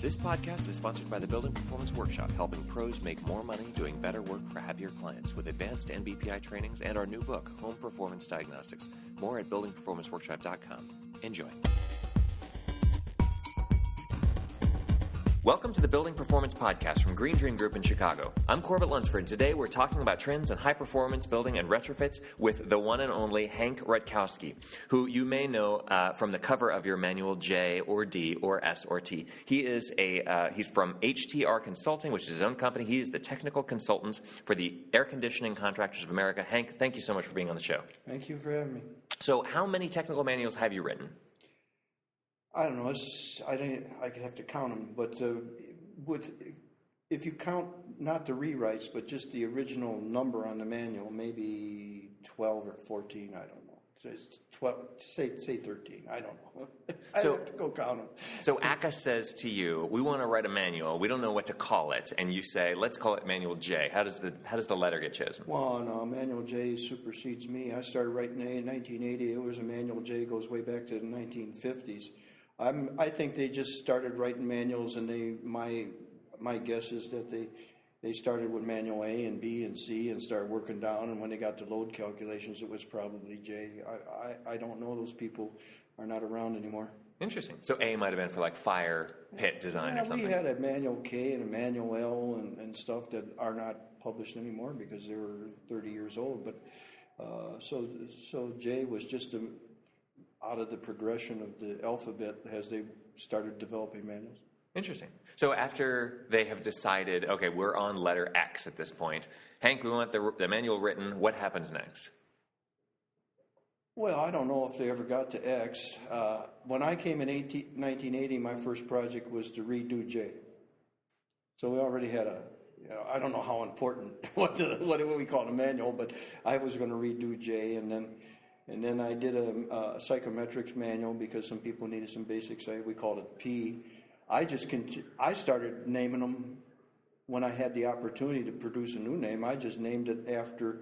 This podcast is sponsored by the Building Performance Workshop, helping pros make more money doing better work for happier clients with advanced NBPI trainings and our new book, Home Performance Diagnostics. More at buildingperformanceworkshop.com. Enjoy. Welcome to the Building Performance Podcast from Green Dream Group in Chicago. I'm Corbett Lunsford, and today we're talking about trends in high-performance building and retrofits with the one and only Hank Rutkowski, who you may know from the cover of your Manual J or D or S or T. He is he's from HTR Consulting, which is his own company. He is the technical consultant for the Air Conditioning Contractors of America. Hank, thank you so much for being on the show. Thank you for having me. So how many technical manuals have you written? I don't know. I could have to count them, but if you count not the rewrites, but just the original number on the manual, maybe 12 or 14. I don't know. So it's 12. Say 13. I don't know. I have to go count them. So ACCA says to you, "We want to write a manual. We don't know what to call it," and you say, "Let's call it Manual J." How does the letter get chosen? Well, no, Manual J supersedes me. I started writing in 1980. It was a Manual J goes way back to the 1950s. I think they just started writing manuals, and my guess is that they started with Manual A and B and C and started working down, and when they got to load calculations, it was probably J. I don't know. Those people are not around anymore. Interesting. So A might have been for like fire pit design or something. We had a Manual K and a Manual L and stuff that are not published anymore because they were 30 years old. But so J was just out of the progression of the alphabet as they started developing manuals. Interesting. So after they have decided, okay, we're on letter X at this point, Hank, we want the manual written. What happens next? Well, I don't know if they ever got to X. When I came in 1980, my first project was to redo J. So we already had I don't know how important, what we call it a manual, but I was going to redo J, and then I did a psychometrics manual because some people needed some basics. We called it P. I started naming them when I had the opportunity to produce a new name. I just named it after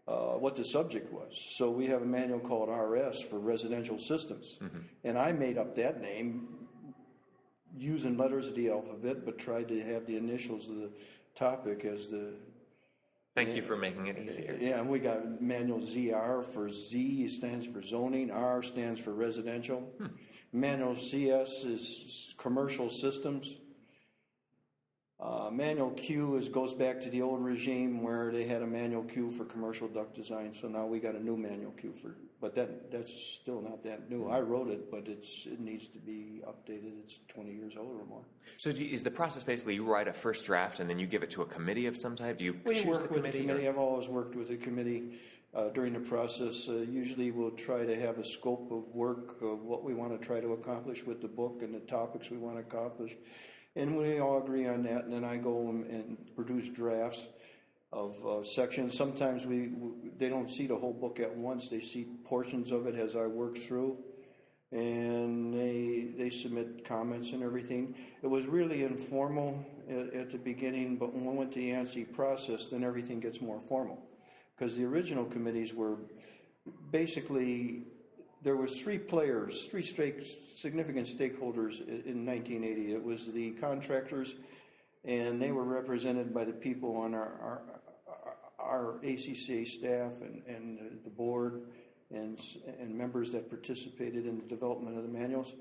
what the subject was. So we have a manual called RS for residential systems. Mm-hmm. And I made up that name using letters of the alphabet, but tried to have the initials of the topic as the... Thank you for making it easier. Yeah, and we got Manual ZR for Z stands for zoning, R stands for residential. Manual CS is commercial systems. Manual Q goes back to the old regime where they had a Manual Q for commercial duct design. So now we got a new Manual Q but that's still not that new. I wrote it, but it needs to be updated. It's 20 years old or more. So is the process basically you write a first draft and then you give it to a committee of some type? Do you choose the committee? We work with the committee. I've always worked with a committee during the process. Usually we'll try to have a scope of work of what we want to try to accomplish with the book and the topics we want to accomplish. And we all agree on that, and then I go and produce drafts of sections. Sometimes they don't see the whole book at once. They see portions of it as I work through, and they submit comments and everything. It was really informal at the beginning, but when we went to the ANSI process, then everything gets more formal. Because the original committees were basically... There was three significant stakeholders in 1980. It was the contractors, and they were represented by the people on our ACCA staff and the board and members that participated in the development of the manuals.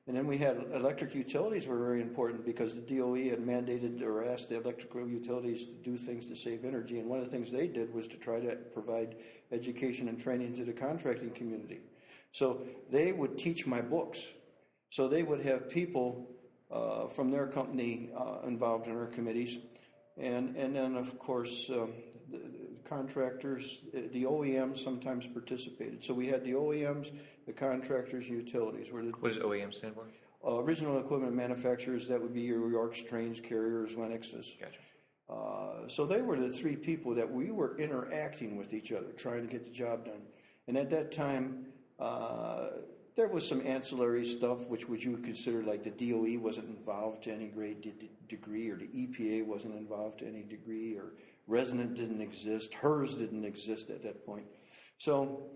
And then we had electric utilities were very important because the DOE had mandated or asked the electrical utilities to do things to save energy. And one of the things they did was to try to provide education and training to the contracting community. So they would teach my books. So they would have people from their company involved in our committees. And then, of course, the contractors, the OEMs sometimes participated. So we had the OEMs, the contractors, utilities. What does OEM stand for? Original equipment manufacturers. That would be your Yorks, Trains, Carriers, Lennoxes. Gotcha. So they were the three people that we were interacting with each other, trying to get the job done. And at that time... there was some ancillary stuff which you would consider like the DOE wasn't involved to any great degree, or the EPA wasn't involved to any degree, or Resonant didn't exist, HERS didn't exist at that point. So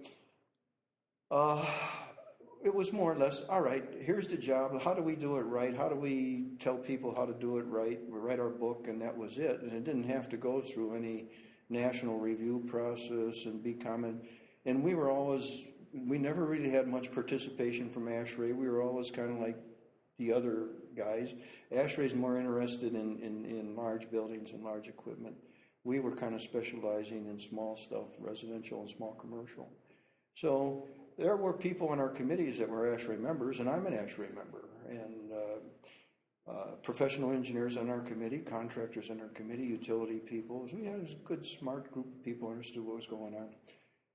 it was more or less, all right, here's the job. How do we do it right? How do we tell people how to do it right? We write our book, and that was it. And it didn't have to go through any national review process and be common. And we never really had much participation from ASHRAE. We were always kind of like the other guys. ASHRAE's more interested in large buildings and large equipment. We were kind of specializing in small stuff, residential and small commercial. So there were people on our committees that were ASHRAE members, and I'm an ASHRAE member, and professional engineers on our committee, contractors on our committee, utility people. So we had a good, smart group of people who understood what was going on.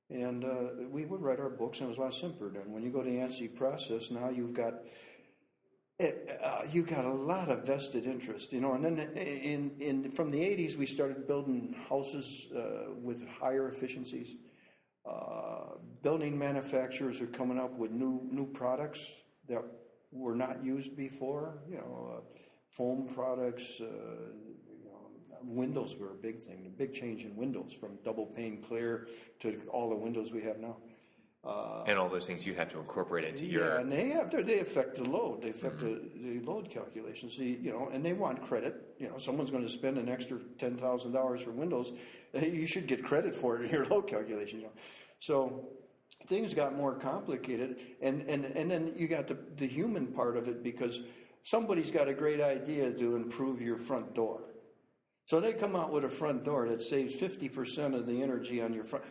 And we would write our books, and it was a lot simpler. And when you go to the ANSI process, now you've got a lot of vested interest, you know. And then from the 80s, we started building houses with higher efficiencies. Building manufacturers are coming up with new products that were not used before. You know, foam products. Windows were a big thing. The big change in windows from double pane clear to all the windows we have now. And all those things you have to incorporate into your... Yeah, and they affect the load. They affect the load calculations. You know, and they want credit. You know, someone's going to spend an extra $10,000 for windows. You should get credit for it in your load calculation. You know, so things got more complicated, and then you got the human part of it, because somebody's got a great idea to improve your front door. So they come out with a front door that saves 50% of the energy on your front.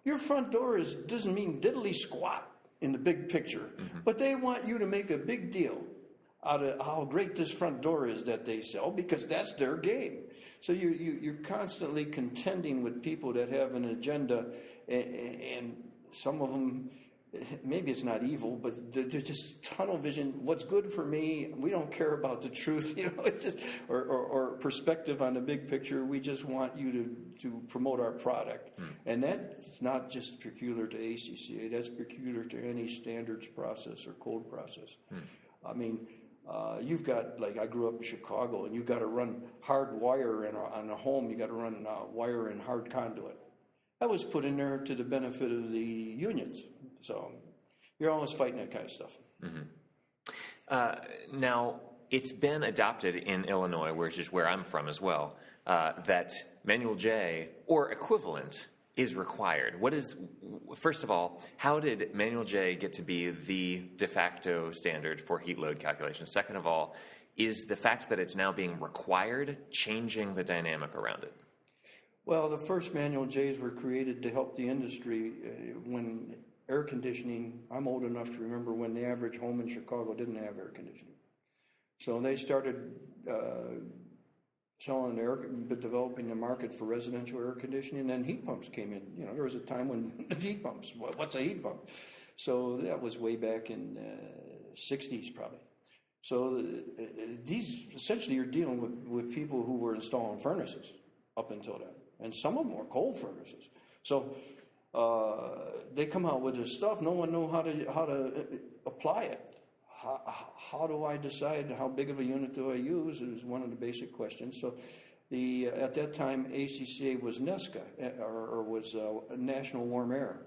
Your front door doesn't mean diddly squat in the big picture, but they want you to make a big deal out of how great this front door is that they sell, because that's their game. So you're constantly contending with people that have an agenda, and some of them, maybe it's not evil, but they're just tunnel vision. What's good for me? We don't care about the truth, you know. It's just or perspective on the big picture. We just want you to promote our product, and that's not just peculiar to ACCA. That's peculiar to any standards process or code process. I mean, you've got, like, I grew up in Chicago, and you've got to run hard wire on a home. You got to run wire in hard conduit. That was put in there to the benefit of the unions. So you're always fighting that kind of stuff. Now, it's been adopted in Illinois, which is where I'm from as well, that Manual J or equivalent is required. First of all, how did Manual J get to be the de facto standard for heat load calculation? Second of all, is the fact that it's now being required changing the dynamic around it? Well, the first Manual J's were created to help the industry when air conditioning, I'm old enough to remember when the average home in Chicago didn't have air conditioning. So they started developing the market for residential air conditioning, and then heat pumps came in. You know, there was a time when heat pumps, what's a heat pump? So that was way back in 60s probably. So these, essentially, you're dealing with people who were installing furnaces up until then. And some of them were cold furnaces. So they come out with this stuff. No one knew how to apply it. How do I decide how big of a unit do I use? It was one of the basic questions. So at that time, ACCA was NESCA, or was National Warm Air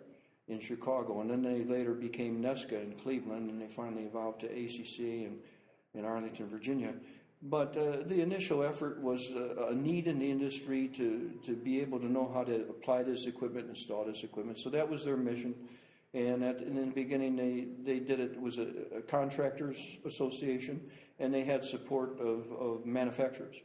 in Chicago. And then they later became NESCA in Cleveland, and they finally evolved to ACCA in Arlington, Virginia. But the initial effort was a need in the industry to be able to know how to apply this equipment, install this equipment. So that was their mission. And in the beginning, they did it. It was a contractors association, and they had support of manufacturers.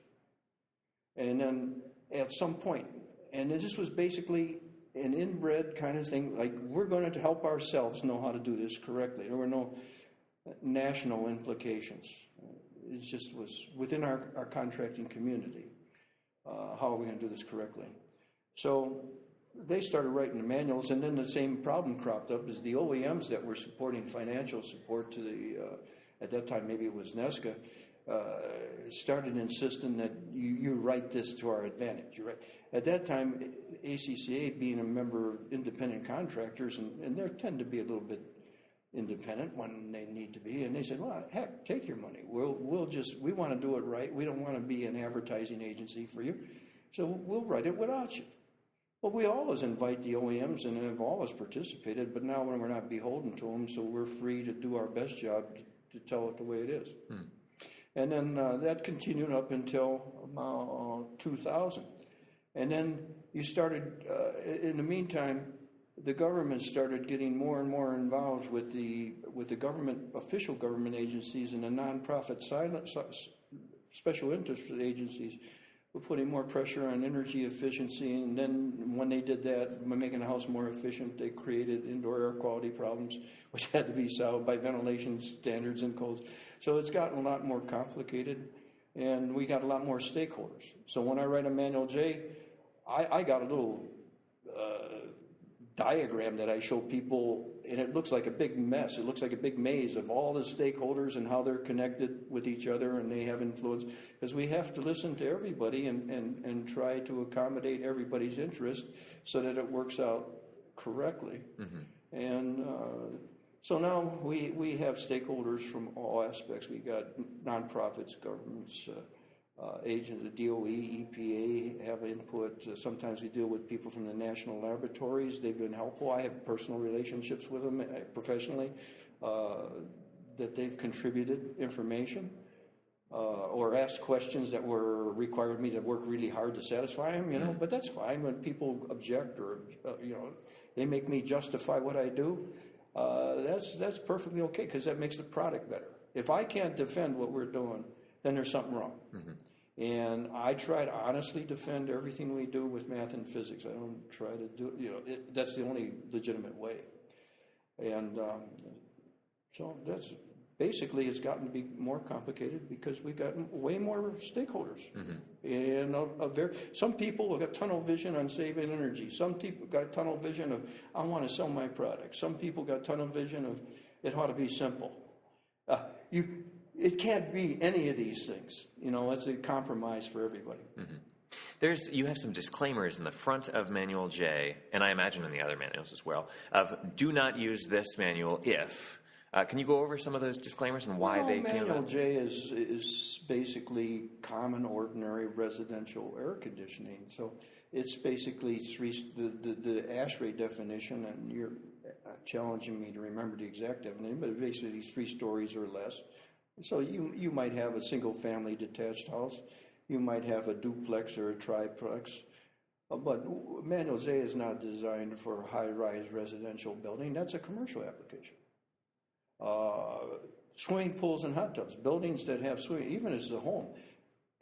And then at some point, and this was basically an inbred kind of thing, like, we're going to help ourselves know how to do this correctly. There were no national implications. It just was within our contracting community. How are we going to do this correctly? So they started writing the manuals, and then the same problem cropped up as the OEMs that were supporting financial support to the, at that time maybe it was NESCA, started insisting that you write this to our advantage. You write. At that time, ACCA being a member of independent contractors, and they tend to be a little bit independent when they need to be, and they said, well, heck, take your money. We want to do it right. We don't want to be an advertising agency for you, so we'll write it without you. Well, we always invite the OEMs and have always participated, but now when we're not beholden to them, so we're free to do our best job to tell it the way it is. And then that continued up until 2000. And then you started, in the meantime, the government started getting more and more involved with the government, official government agencies and the nonprofit special interest agencies. We're putting more pressure on energy efficiency, and then when they did that, by making the house more efficient, they created indoor air quality problems, which had to be solved by ventilation standards and codes. So it's gotten a lot more complicated, and we got a lot more stakeholders. So when I write a Manual J, I got a little diagram that I show people, and it looks like a big mess. It looks like a big maze of all the stakeholders and how they're connected with each other and they have influence, because we have to listen to everybody and try to accommodate everybody's interest so that it works out correctly. And so now we have stakeholders from all aspects. We got nonprofits, governments, agents, the DOE, EPA have input. Sometimes we deal with people from the national laboratories. They've been helpful. I have personal relationships with them professionally that they've contributed information or asked questions that required me to work really hard to satisfy them, but that's fine when people object or, they make me justify what I do. That's perfectly okay because that makes the product better. If I can't defend what we're doing, then there's something wrong. And I try to honestly defend everything we do with math and physics. I don't try to do, that's the only legitimate way. And so that's basically, it's gotten to be more complicated because we've gotten way more stakeholders. And some people have got tunnel vision on saving energy. Some people got tunnel vision of, I want to sell my product. Some people got tunnel vision of, it ought to be simple. It can't be any of these things. It's a compromise for everybody. You have some disclaimers in the front of Manual J, and I imagine in the other manuals as well, of do not use this manual if. Can you go over some of those disclaimers and why they came Manual about? J is basically common, ordinary residential air conditioning. So it's basically the ASHRAE definition, and you're challenging me to remember the exact definition, but basically 3 stories or less. So you might have a single-family detached house. You might have a duplex or a triplex. But Manual J is not designed for a high-rise residential building. That's a commercial application. Swimming pools and hot tubs, buildings that have swimming, even as a home.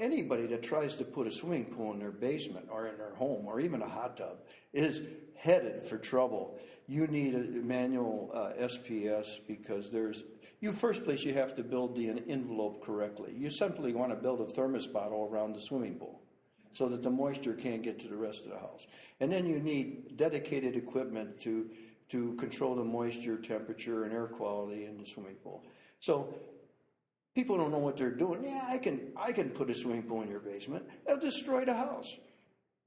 Anybody that tries to put a swimming pool in their basement or in their home or even a hot tub is headed for trouble. You need a manual SPS because first place you have to build the envelope correctly. You simply want to build a thermos bottle around the swimming pool so that the moisture can't get to the rest of the house. And then you need dedicated equipment to control the moisture, temperature, and air quality in the swimming pool. So people don't know what they're doing. Yeah, I can put a swimming pool in your basement. They'll destroy the house.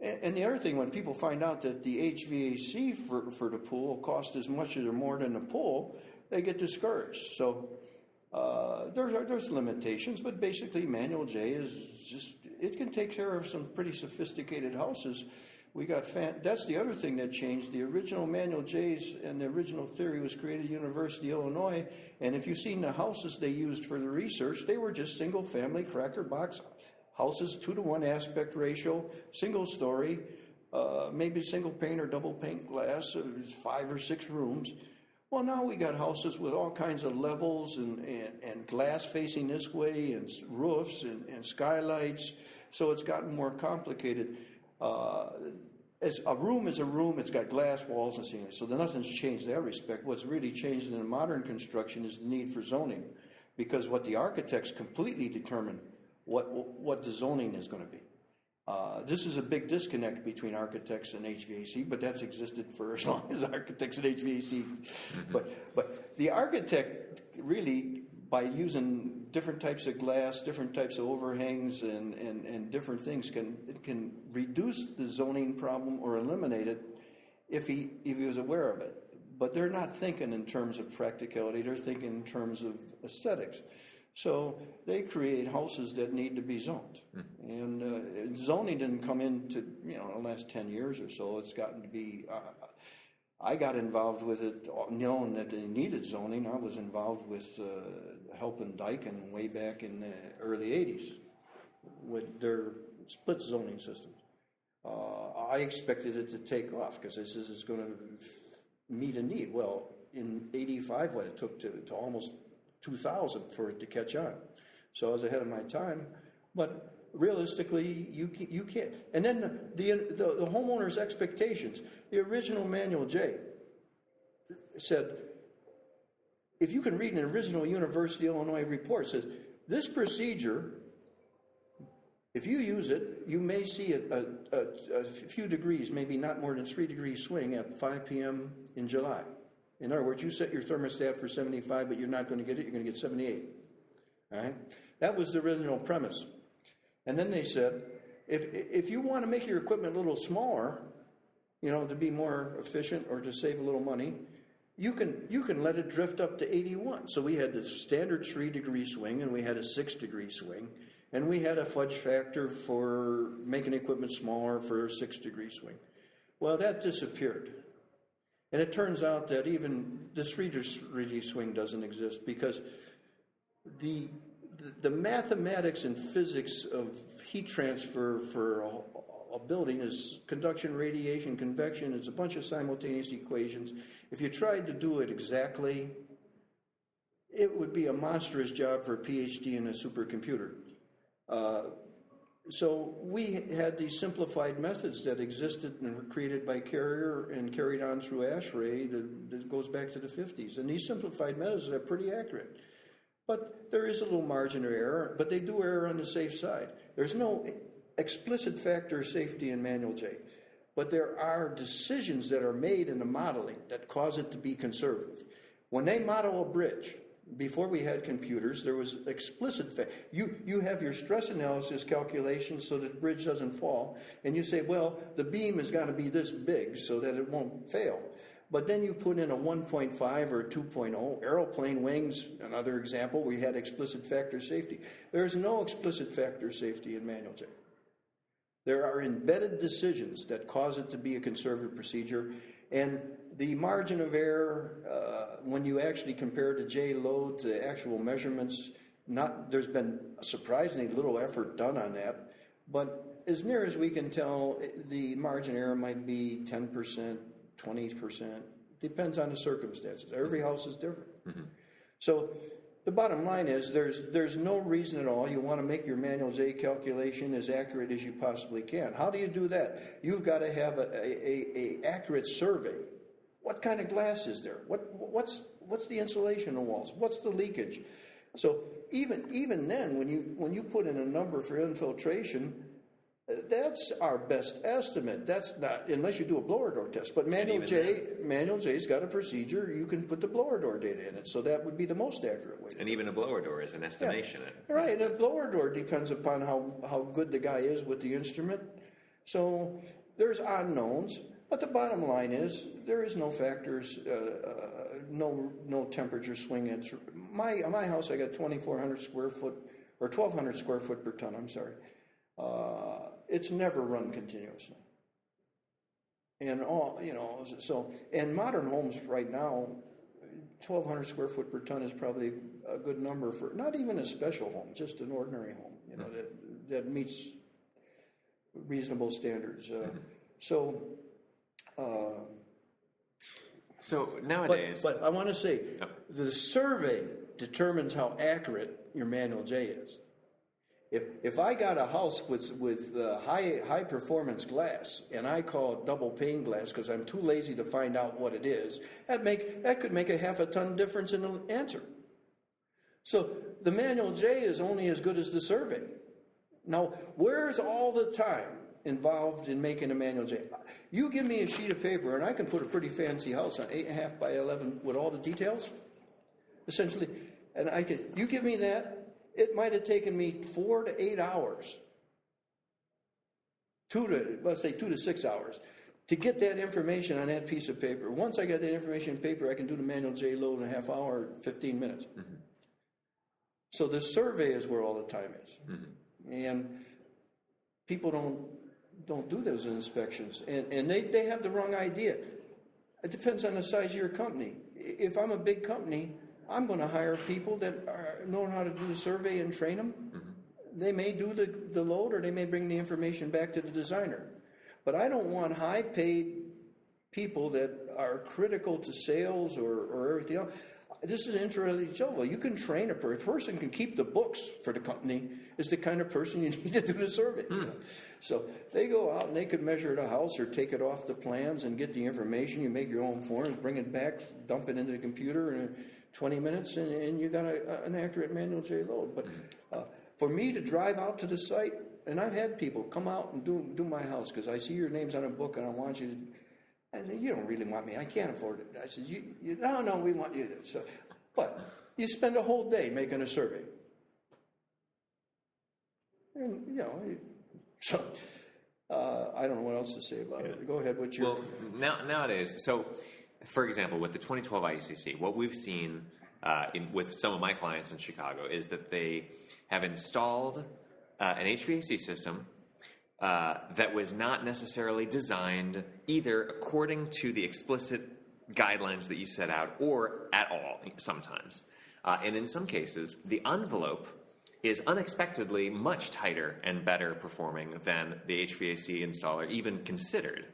And the other thing, when people find out that the HVAC for the pool costs as much or more than the pool, they get discouraged. So there's limitations, but basically Manual J is it can take care of some pretty sophisticated houses. That's the other thing that changed. The original Manual J's and the original theory was created at University of Illinois, and if you've seen the houses they used for the research, they were just single-family cracker box houses, 2-to-1 aspect ratio, single story, maybe single pane or double pane glass. So there's 5 or 6 rooms. Well, now we got houses with all kinds of levels and glass facing this way and roofs and skylights. So it's gotten more complicated. As a room is a room, it's got glass walls and ceilings. So nothing's changed in that respect. What's really changed in the modern construction is the need for zoning, because what the architects completely determine what the zoning is going to be. This is a big disconnect between architects and HVAC, but that's existed for as long as architects and HVAC. But the architect really, by using different types of glass, different types of overhangs, and different things, can reduce the zoning problem or eliminate it if he was aware of it. But they're not thinking in terms of practicality. They're thinking in terms of aesthetics. So they create houses that need to be zoned. And zoning didn't come into, the last 10 years or so. It's gotten to be, I got involved with it knowing that they needed zoning. I was involved with helping Daikin way back in the early 80s with their split zoning systems. I expected it to take off because this is going to meet a need. Well, in 85, it took to almost 2000 for it to catch on. So I was ahead of my time. But realistically, you can't. And then the homeowner's expectations. The original Manual J said, if you can read an original University of Illinois report, it says, this procedure, if you use it, you may see a few degrees, maybe not more than 3 degrees swing at 5 p.m. in July. In other words, you set your thermostat for 75, but you're not going to get it, you're going to get 78. All right? That was the original premise. And then they said, if you want to make your equipment a little smaller, to be more efficient or to save a little money, you can let it drift up to 81. So we had the standard 3-degree swing, and we had a 6-degree swing, and we had a fudge factor for making equipment smaller for a 6-degree swing. Well, that disappeared. And it turns out that even the 3-degree swing doesn't exist because the mathematics and physics of heat transfer for a building is conduction, radiation, convection. It's a bunch of simultaneous equations. If you tried to do it exactly, it would be a monstrous job for a PhD in a supercomputer. So we had these simplified methods that existed and were created by Carrier and carried on through ASHRAE that goes back to the 50s. And these simplified methods are pretty accurate. But there is a little margin of error, but they do err on the safe side. There's no explicit factor of safety in Manual J, but there are decisions that are made in the modeling that cause it to be conservative. When they model a bridge, before we had computers, there was explicit you have your stress analysis calculations so that the bridge doesn't fall, and you say, well, the beam has got to be this big so that it won't fail. But then you put in a 1.5 or 2.0, aeroplane wings, another example, we had explicit factor safety. There's no explicit factor safety in Manual J. There are embedded decisions that cause it to be a conservative procedure, and the margin of error, when you actually compare the J load to actual measurements, there's been surprisingly little effort done on that, but as near as we can tell, the margin error might be 10%, 20%, depends on the circumstances. Every house is different. Mm-hmm. So the bottom line is there's no reason at all. You want to make your Manual J calculation as accurate as you possibly can. How do you do that? You've got to have a accurate survey. What kind of glass is there? What's the insulation of walls? What's the leakage? So even then, when you put in a number for infiltration, that's our best estimate. That's not, unless you do a blower door test. But Manual J's got a procedure. You can put the blower door data in it. So that would be the most accurate way. And even a blower door is an estimation. Yeah. Right. And a blower door depends upon how good the guy is with the instrument. So there's unknowns. But the bottom line is there is no factors, no temperature swing. At my house, I got 2,400 square foot, or 1,200 square foot per ton, I'm sorry. It's never run continuously. And and modern homes right now, 1,200 square foot per ton is probably a good number for not even a special home, just an ordinary home, that meets reasonable standards. So nowadays, but I want to say, the survey determines how accurate your Manual J is. If I got a house with high performance glass and I call it double pane glass because I'm too lazy to find out what it is, that could make a half a ton difference in the answer. So the Manual J is only as good as the survey. Now, where's all the time involved in making a Manual J? You give me a sheet of paper and I can put a pretty fancy house on 8.5 by 11 with all the details, essentially, and you give me that. It might have taken me 4 to 8 hours, 2 to 6 hours, to get that information on that piece of paper. Once I got that information in paper, I can do the Manual J load in a half hour, 15 minutes. Mm-hmm. So the survey is where all the time is. Mm-hmm. And people don't do those inspections, and they have the wrong idea. It depends on the size of your company. If I'm a big company, I'm going to hire people that know how to do the survey and train them. Mm-hmm. They may do the load, or they may bring the information back to the designer. But I don't want high-paid people that are critical to sales or everything else. This is an interesting job. Well, you can train a person can keep the books for the company is the kind of person you need to do the survey. You know? So they go out and they could measure the house or take it off the plans and get the information. You make your own forms, bring it back, dump it into the computer in 20 minutes, and you got an accurate manual J load. But for me to drive out to the site, and I've had people come out and do my house because I see your name's on a book and I want you to. I said, you don't really want me. I can't afford it. I said, no, we want you to. So, but you spend a whole day making a survey. And, so I don't know what else to say about it. Go ahead. What's your... Well, nowadays, so, for example, with the 2012 IACC, what we've seen with some of my clients in Chicago is that they have installed an HVAC system that was not necessarily designed either according to the explicit guidelines that you set out or at all sometimes. And in some cases, the envelope is unexpectedly much tighter and better performing than the HVAC installer even considered.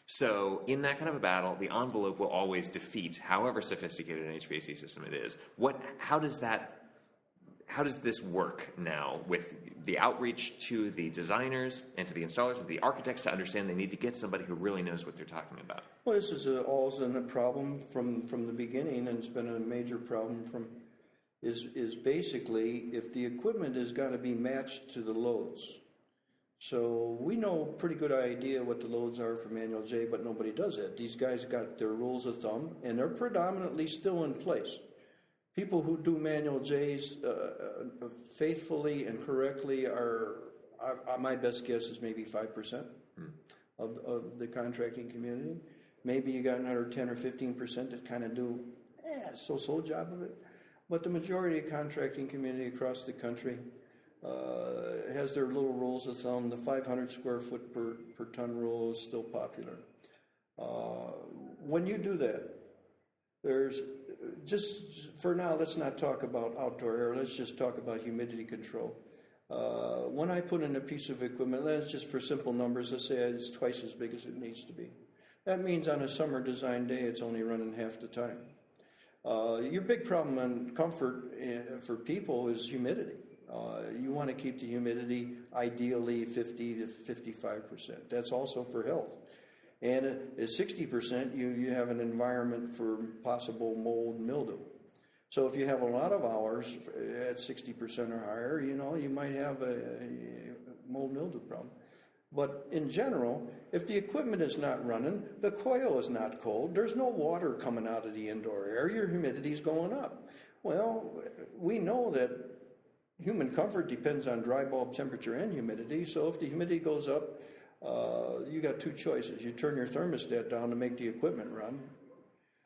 So in that kind of a battle, the envelope will always defeat however sophisticated an HVAC system it is. How does this work now with the outreach to the designers and to the installers and the architects to understand they need to get somebody who really knows what they're talking about? Well, this is always been a problem from the beginning, and it's been a major problem is basically if the equipment has got to be matched to the loads. So we know a pretty good idea what the loads are for Manual J, but nobody does that. These guys got their rules of thumb, and they're predominantly still in place. People who do Manual J's faithfully and correctly are my best guess is maybe 5% of the contracting community. Maybe you got another 10 or 15% that kind of do so-so job of it. But the majority of contracting community across the country has their little rules of thumb. The 500 square foot per ton rule is still popular. When you do that, there's just for now, let's not talk about outdoor air. Let's just talk about humidity control. When I put in a piece of equipment, that's just for simple numbers. Let's say it's twice as big as it needs to be. That means on a summer design day, it's only running half the time. Your big problem on comfort for people is humidity. You want to keep the humidity ideally 50 to 55%. That's also for health. And at 60%, you have an environment for possible mold and mildew. So if you have a lot of hours at 60% or higher, you might have a mold mildew problem. But in general, if the equipment is not running, the coil is not cold, there's no water coming out of the indoor air, your humidity is going up. Well, we know that human comfort depends on dry bulb temperature and humidity, so if the humidity goes up, you got two choices. You turn your thermostat down to make the equipment run.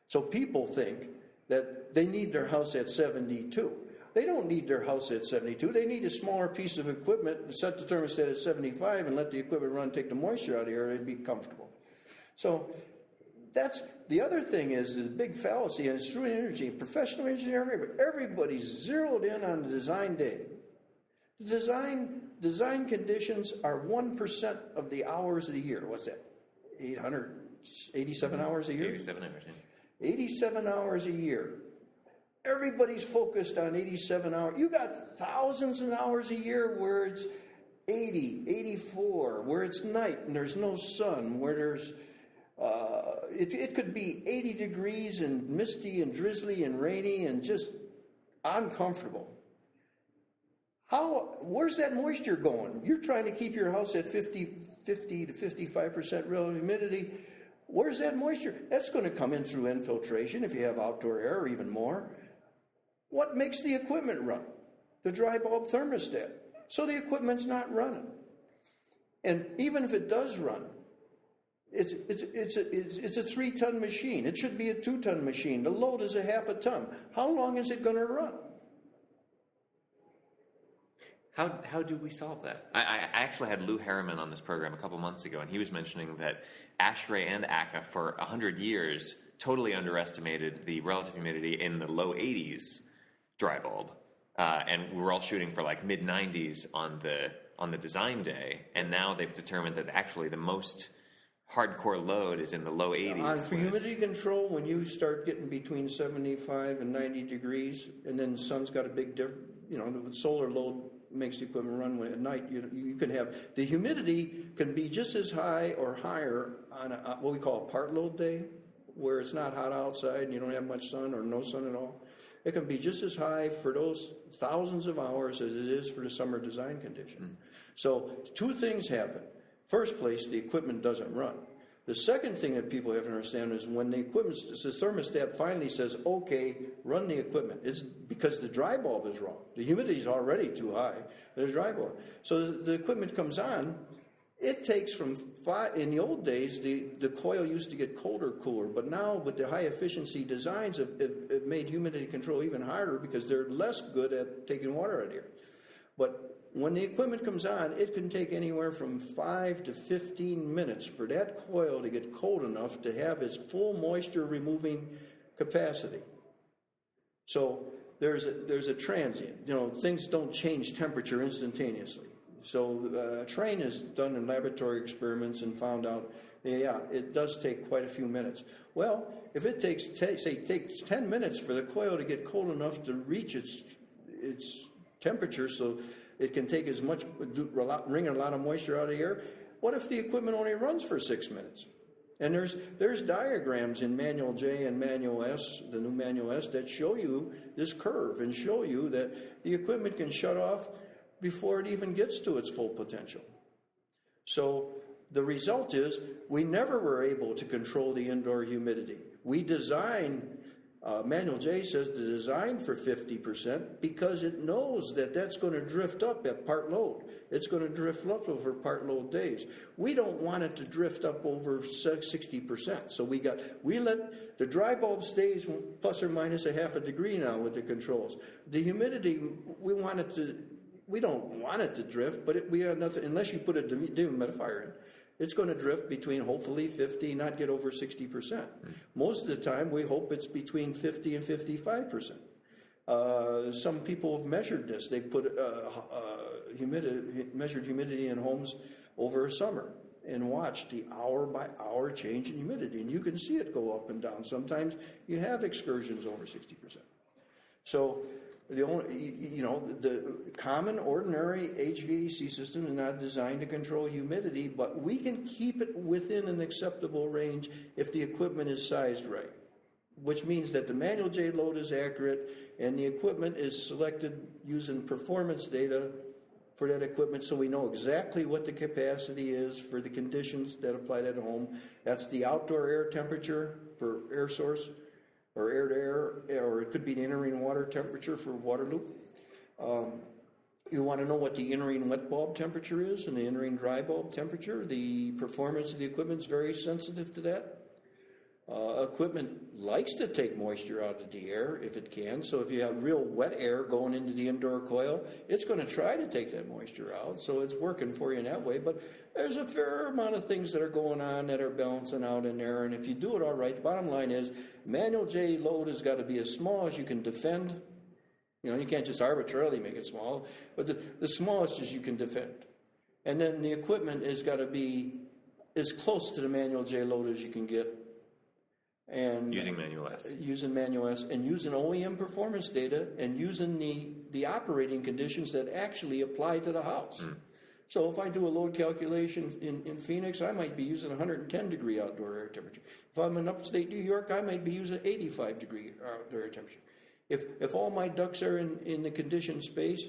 So people think that they need their house at 72. They don't need their house at 72. They need a smaller piece of equipment and set the thermostat at 75 and let the equipment run, take the moisture out of the air, and be comfortable. So that's the other thing is a big fallacy, and it's through energy. Professional engineering, everybody's zeroed in on the design day. Design conditions are 1% of the hours of the year. What's that? 887 hours a year? 87 hours, yeah. 87 hours a year. Everybody's focused on 87 hours. You got thousands of hours a year where it's 80, 84, where it's night and there's no sun, where there's, it could be 80 degrees and misty and drizzly and rainy and just uncomfortable. Where's that moisture going? You're trying to keep your house at 50 to 55% relative humidity. Where's that moisture? That's going to come in through infiltration if you have outdoor air or even more. What makes the equipment run? The dry bulb thermostat. So the equipment's not running. And even if it does run, it's a 3-ton machine. It should be a 2-ton machine. The load is a half a ton. How long is it going to run? How do we solve that? I actually had Lou Harriman on this program a couple months ago, and he was mentioning that ASHRAE and ACCA for 100 years totally underestimated the relative humidity in the low 80s dry bulb, and we were all shooting for like mid 90s on the design day, and now they've determined that actually the most hardcore load is in the low 80s. For humidity control, when you start getting between 75 and 90 degrees, and then the sun's got a big difference, the solar load makes the equipment run at night. You can have the humidity can be just as high or higher on what we call a part load day, where it's not hot outside and you don't have much sun or no sun at all. It can be just as high for those thousands of hours as it is for the summer design condition. So two things happen. First place, the equipment doesn't run. The second thing that people have to understand is when the thermostat finally says, okay, run the equipment, it's because the dry bulb is wrong. The humidity is already too high, the dry bulb. So the equipment comes on, it takes in the old days, the coil used to get colder, cooler, but now with the high efficiency designs, it made humidity control even harder because they're less good at taking water out of here. But when the equipment comes on, it can take anywhere from 5 to 15 minutes for that coil to get cold enough to have its full moisture removing capacity. So there's a transient. Things don't change temperature instantaneously. So Train has done in laboratory experiments and found out, it does take quite a few minutes. Well, if it takes 10 minutes for the coil to get cold enough to reach its temperature, so it can take as much, wring a lot of moisture out of the air. What if the equipment only runs for 6 minutes? And there's diagrams in Manual J and Manual S, the new Manual S, that show you this curve and show you that the equipment can shut off before it even gets to its full potential. So the result is we never were able to control the indoor humidity. We Manual J says to design for 50% because it knows that that's going to drift up at part load. It's going to drift up over part load days. We don't want it to drift up over 60%. So we let the dry bulb stays plus or minus a half a degree now with the controls. The humidity, we don't want it to drift, but we have nothing unless you put a dehumidifier in. It's going to drift between hopefully 50, not get over 60%. Most of the time, we hope it's between 50 and 55%. Some people have measured this. They put measured humidity in homes over a summer and watched the hour-by-hour change in humidity, and you can see it go up and down. Sometimes you have excursions over 60%. So the common, ordinary HVAC system is not designed to control humidity, but we can keep it within an acceptable range if the equipment is sized right, which means that the Manual J load is accurate and the equipment is selected using performance data for that equipment so we know exactly what the capacity is for the conditions that apply at home. That's the outdoor air temperature for air source, or air to air, or it could be the entering water temperature for water loop. You want to know what the entering wet bulb temperature is and the entering dry bulb temperature. The performance of the equipment is very sensitive to that. Equipment likes to take moisture out of the air if it can. So if you have real wet air going into the indoor coil, it's going to try to take that moisture out. So it's working for you in that way. But there's a fair amount of things that are going on that are balancing out in there. And if you do it all right, the bottom line is Manual J load has got to be as small as you can defend. You can't just arbitrarily make it small, but the smallest as you can defend. And then the equipment has got to be as close to the Manual J load as you can get. And using Manual S. Using Manual S and using OEM performance data and using the operating conditions that actually apply to the house. So if I do a load calculation in Phoenix, I might be using 110 degree outdoor air temperature. If I'm in upstate New York, I might be using 85 degree outdoor air temperature. If all my ducts are in the conditioned space,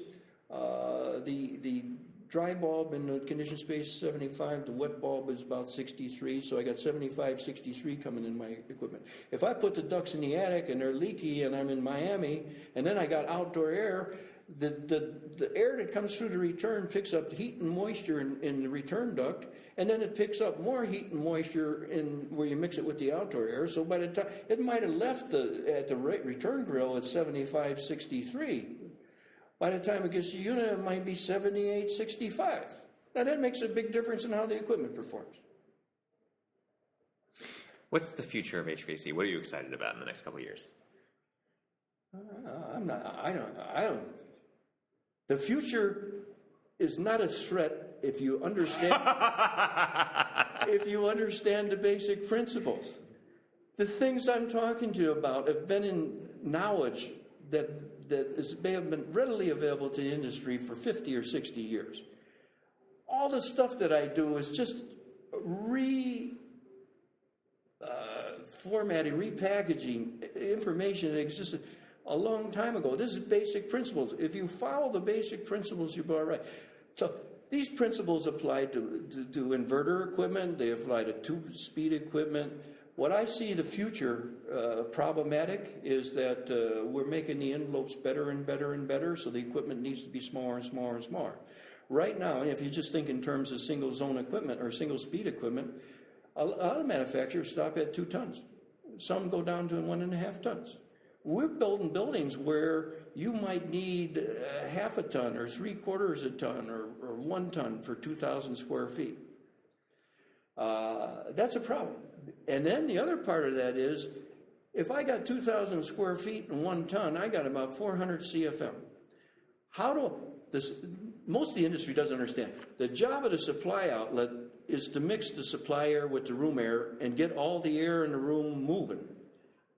the dry bulb in the conditioned space is 75, the wet bulb is about 63, so I got 75, 63 coming in my equipment. If I put the ducts in the attic and they're leaky and I'm in Miami, and then I got outdoor air, the air that comes through the return picks up heat and moisture in the return duct, and then it picks up more heat and moisture in where you mix it with the outdoor air. So by the time it might have left at the return grill at 75, 63, By the time it gets to the unit, it might be 78, 65. Now that makes a big difference in how the equipment performs. What's the future of HVAC? What are you excited about in the next couple of years? I don't. The future is not a threat if you understand, the basic principles. The things I'm talking to you about have been in knowledge that may have been readily available to the industry for 50 or 60 years. All the stuff that I do is just formatting, repackaging information that existed a long time ago. This is basic principles. If you follow the basic principles, you'll be all right. So these principles apply to inverter equipment. They apply to two-speed equipment. What I see the future problematic is that we're making the envelopes better and better and better, so the equipment needs to be smaller and smaller and smaller. Right now, if you just think in terms of single-zone equipment or single-speed equipment, a lot of manufacturers stop at 2 tons. Some go down to 1.5 tons. We're building buildings where you might need half a ton or 3/4 a ton or 1 ton for 2,000 square feet. That's a problem. And then the other part of that is, if I got 2,000 square feet and 1 ton, I got about 400 CFM. Most of the industry doesn't understand. The job of the supply outlet is to mix the supply air with the room air and get all the air in the room moving.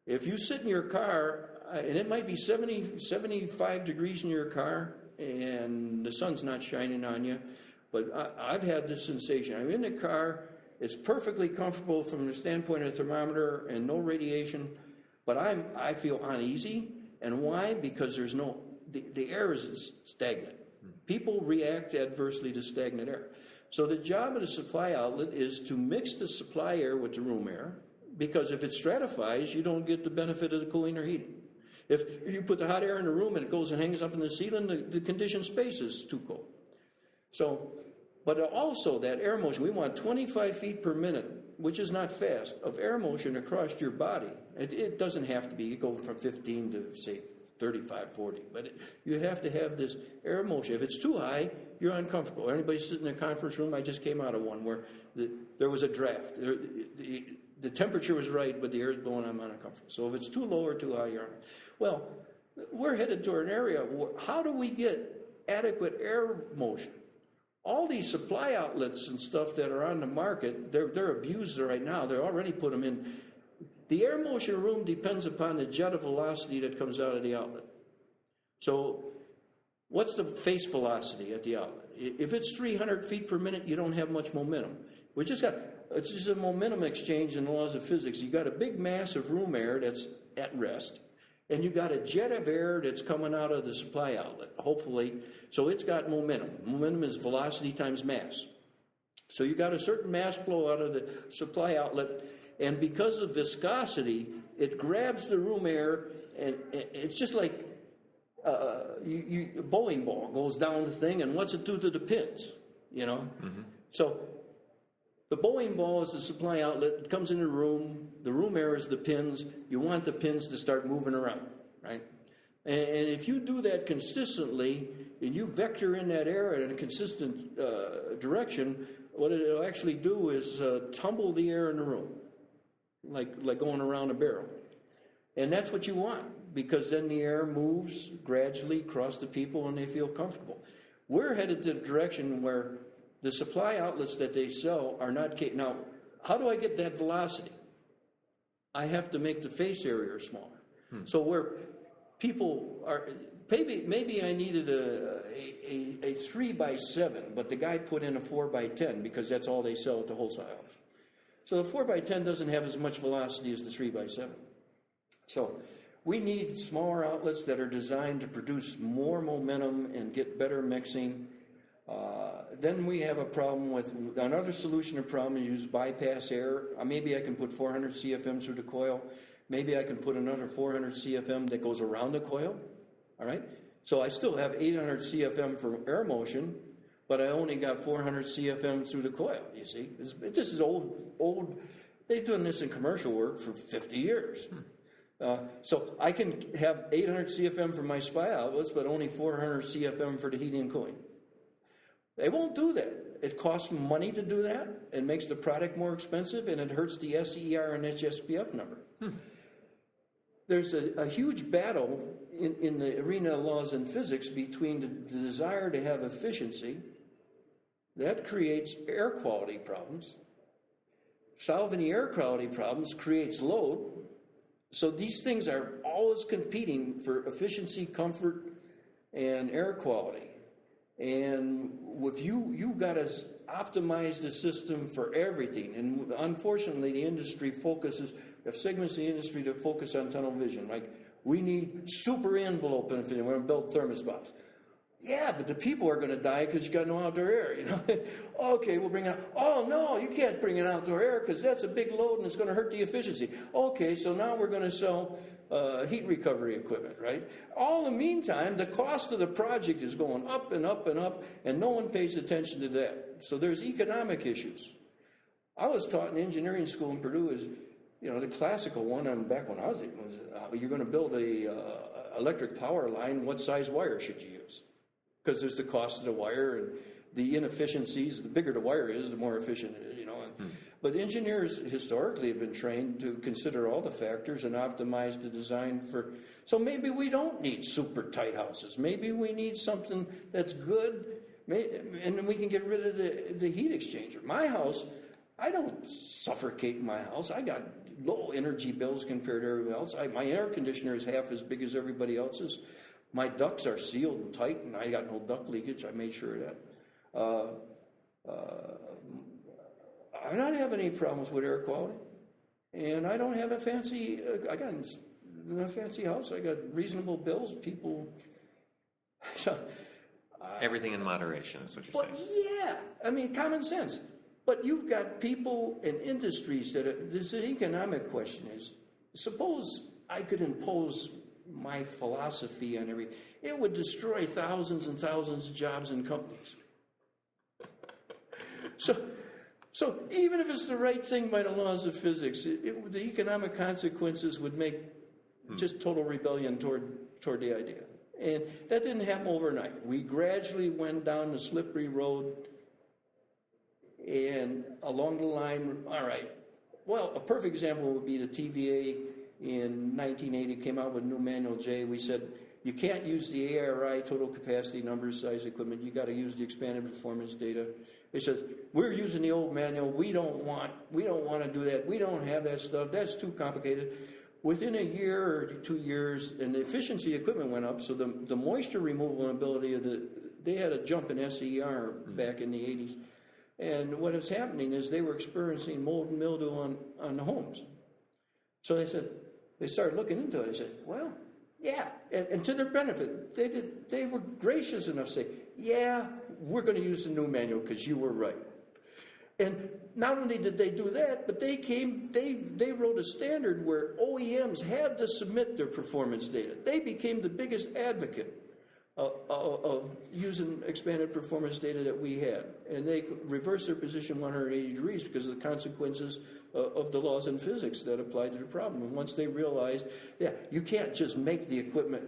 If you sit in your car, and it might be 70, 75 degrees in your car, and the sun's not shining on you, but I've had this sensation. I'm in the car, it's perfectly comfortable from the standpoint of the thermometer and no radiation, but I feel uneasy. And why? Because the air is stagnant. People react adversely to stagnant air. So the job of the supply outlet is to mix the supply air with the room air, because if it stratifies, you don't get the benefit of the cooling or heating. If you put the hot air in the room and it goes and hangs up in the ceiling, the conditioned space is too cold. So, but also that air motion, we want 25 feet per minute, which is not fast, of air motion across your body. It doesn't have to be, you go from 15 to, say, 35, 40, but you have to have this air motion. If it's too high, you're uncomfortable. Anybody sitting in a conference room, I just came out of one where there was a draft. The temperature was right, but the air's blowing, I'm uncomfortable. So if it's too low or too high, you're uncomfortable. Well, we're headed toward an area where, how do we get adequate air motion? All these supply outlets and stuff that are on the market, they're abused right now. They already put them in. The air motion room depends upon the jet of velocity that comes out of the outlet. So what's the face velocity at the outlet? If it's 300 feet per minute, you don't have much momentum. It's just a momentum exchange in the laws of physics. You got a big mass of room air that's at rest, and you got a jet of air that's coming out of the supply outlet, hopefully. So it's got momentum. Momentum is velocity times mass. So you got a certain mass flow out of the supply outlet, and because of viscosity, it grabs the room air, and it's just like a bowling ball goes down the thing, and what's it do to the pins, you know? Mm-hmm. So the bowling ball is the supply outlet. It comes in the room air is the pins. You want the pins to start moving around, right? And if you do that consistently, and you vector in that air in a consistent direction, what it'll actually do is tumble the air in the room, like going around a barrel. And that's what you want, because then the air moves gradually across the people and they feel comfortable. We're headed to the direction where the supply outlets that they sell are not capable. Now, how do I get that velocity? I have to make the face area smaller. So where people are, maybe I needed a 3x7, but the guy put in a 4x10 because that's all they sell at the wholesale house. So the 4x10 doesn't have as much velocity as the 3x7. So we need smaller outlets that are designed to produce more momentum and get better mixing. Then we have a problem with another solution to problem is use bypass air. Maybe I can put 400 CFM through the coil. Maybe I can put another 400 CFM that goes around the coil. All right. So I still have 800 CFM for air motion, but I only got 400 CFM through the coil. You see, this is old. They've done this in commercial work for 50 years. So I can have 800 CFM for my SPI outlets, but only 400 CFM for the heating and cooling. They won't do that. It costs money to do that. It makes the product more expensive, and it hurts the SER and HSPF number. There's a huge battle in the arena of laws and physics between the desire to have efficiency. That creates air quality problems. Solving the air quality problems creates load. So these things are always competing for efficiency, comfort, and air quality. And if you got to optimize the system for everything, and unfortunately the industry focuses, if segments of the industry to focus on tunnel vision, like we need super envelope and we're going to build thermostats. Yeah, but the people are going to die because you got no outdoor air, Okay, we'll bring out, oh no, you can't bring in outdoor air because that's a big load and it's going to hurt the efficiency. Okay, so now we're going to sell heat recovery equipment, right? All in the meantime, the cost of the project is going up and up and up, and no one pays attention to that. So there's economic issues. I was taught in engineering school in Purdue is, the classical one, back when I was you're going to build a electric power line, what size wire should you use? Because there's the cost of the wire and the inefficiencies. The bigger the wire is, the more efficient it is, But engineers historically have been trained to consider all the factors and optimize the design for. So maybe we don't need super tight houses. Maybe we need something that's good, and then we can get rid of the heat exchanger. My house, I don't suffocate my house. I got low energy bills compared to everybody else. My air conditioner is half as big as everybody else's. My ducts are sealed and tight, and I got no duct leakage. I made sure of that. I'm not having any problems with air quality, and I don't have a fancy. I got a fancy house. I got reasonable bills. People. So, everything in moderation is what you're saying. Yeah, I mean common sense. But you've got people and industries that this economic question is. Suppose I could impose my philosophy on it would destroy thousands and thousands of jobs in companies. So even if it's the right thing by the laws of physics, the economic consequences would make just total rebellion toward the idea. And that didn't happen overnight. We gradually went down the slippery road, and along the line, all right. Well, a perfect example would be the TVA in 1980 came out with new Manual J. We said you can't use the ARI, total capacity, number, size, equipment. You got to use the expanded performance data. It says we're using the old manual. We don't want to do that. We don't have that stuff. That's too complicated. Within a year or 2 years, and the efficiency of equipment went up, so the moisture removal ability they had a jump in SER back in the 80s. And what was happening is they were experiencing mold and mildew on the homes. So they started looking into it. They said, well, yeah, and to their benefit, they were gracious enough to say, yeah, we're going to use the new manual because you were right. And not only did they do that, but they wrote a standard where OEMs had to submit their performance data. They became the biggest advocate of using expanded performance data that we had. And they reversed their position 180 degrees because of the consequences of the laws in physics that applied to the problem. And once they realized, yeah, you can't just make the equipment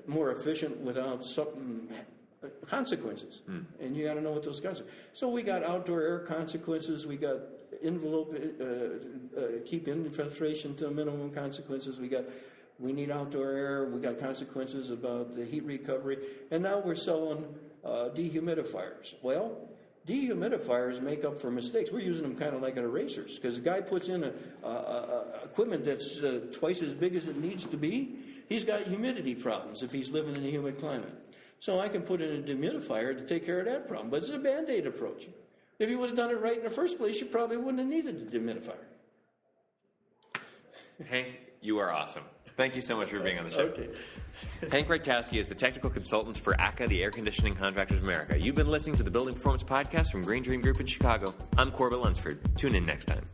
more efficient without something consequences, and you got to know what those consequences. So we got outdoor air consequences. We got envelope keep infiltration to a minimum consequences. We need outdoor air. We got consequences about the heat recovery, and now we're selling dehumidifiers. Well, dehumidifiers make up for mistakes. We're using them kind of like erasers because the guy puts in equipment that's twice as big as it needs to be. He's got humidity problems if he's living in a humid climate. So I can put in a dehumidifier to take care of that problem. But it's a Band-Aid approach. If you would have done it right in the first place, you probably wouldn't have needed the dehumidifier. Hank, you are awesome. Thank you so much for being on the show. Okay. Hank Rutkowski is the technical consultant for ACCA, the Air Conditioning Contractors of America. You've been listening to the Building Performance Podcast from Green Dream Group in Chicago. I'm Corbett Lunsford. Tune in next time.